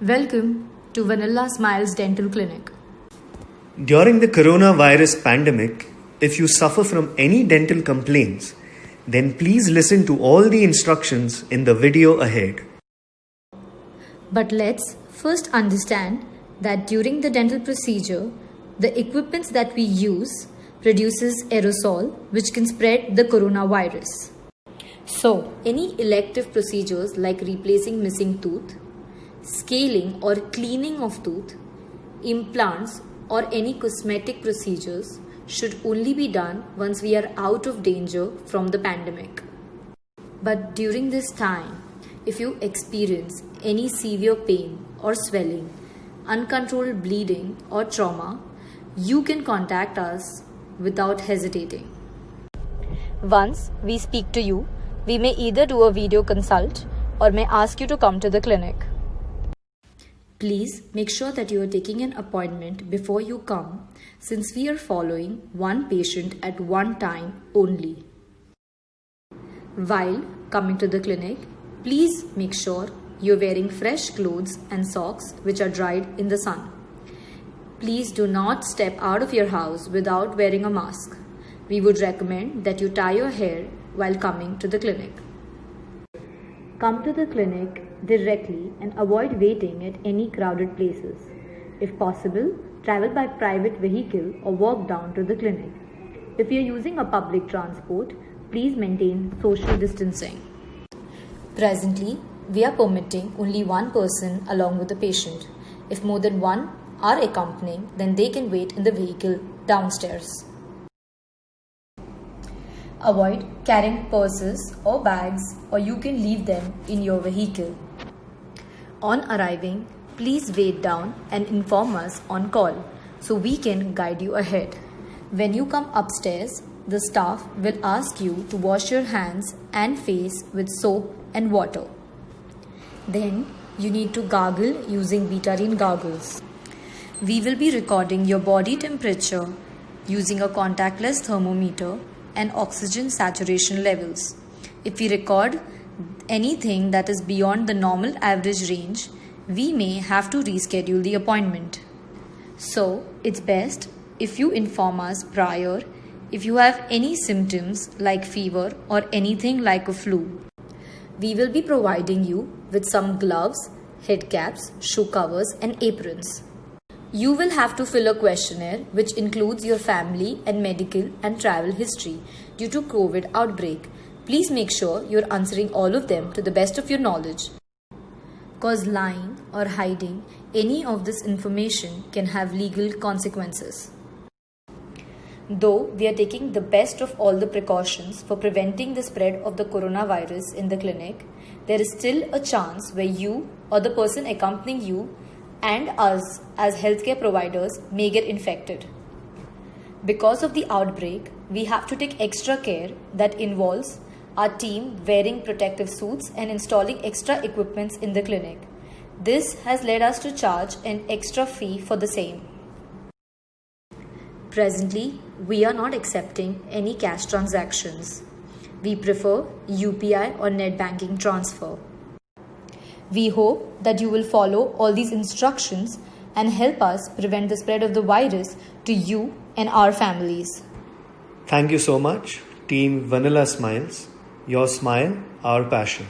Welcome to Vanilla Smiles Dental Clinic. During the coronavirus pandemic, if you suffer from any dental complaints, then please listen to all the instructions in the video ahead. But let's first understand that during the dental procedure, the equipment that we use produces aerosol which can spread the coronavirus. So, any elective procedures like replacing missing tooth, scaling or cleaning of tooth, implants or any cosmetic procedures should only be done once we are out of danger from the pandemic. But during this time, if you experience any severe pain or swelling, uncontrolled bleeding or trauma, you can contact us without hesitating. Once we speak to you, we may either do a video consult or may ask you to come to the clinic. Please make sure that you are taking an appointment before you come, since we are following one patient at one time only. While coming to the clinic, please make sure you're wearing fresh clothes and socks which are dried in the sun. Please do not step out of your house without wearing a mask. We would recommend that you tie your hair while coming to the clinic. Come to the clinic directly and avoid waiting at any crowded places. If possible, travel by private vehicle or walk down to the clinic. If you are using a public transport, please maintain social distancing. Presently, we are permitting only one person along with the patient. If more than one are accompanying, then they can wait in the vehicle downstairs. Avoid carrying purses or bags, or you can leave them in your vehicle. On arriving, please wait down and inform us on call so we can guide you ahead. When you come upstairs, the staff will ask you to wash your hands and face with soap and water. Then you need to gargle using Betadine goggles. We will be recording your body temperature using a contactless thermometer and oxygen saturation levels. If we record anything that is beyond the normal average range, we may have to reschedule the appointment. So, it's best if you inform us prior if you have any symptoms like fever or anything like a flu. We will be providing you with some gloves, head caps, shoe covers and aprons. You will have to fill a questionnaire which includes your family and medical and travel history due to COVID outbreak. Please make sure you're answering all of them to the best of your knowledge. Cause lying or hiding any of this information can have legal consequences. Though we are taking the best of all the precautions for preventing the spread of the coronavirus in the clinic, there is still a chance where you or the person accompanying you and us as healthcare providers may get infected. Because of the outbreak, we have to take extra care that involves our team wearing protective suits and installing extra equipments in the clinic. This has led us to charge an extra fee for the same. Presently, we are not accepting any cash transactions. We prefer UPI or net banking transfer. We hope that you will follow all these instructions and help us prevent the spread of the virus to you and our families. Thank you so much, Team Vanilla Smiles. Your smile, our passion.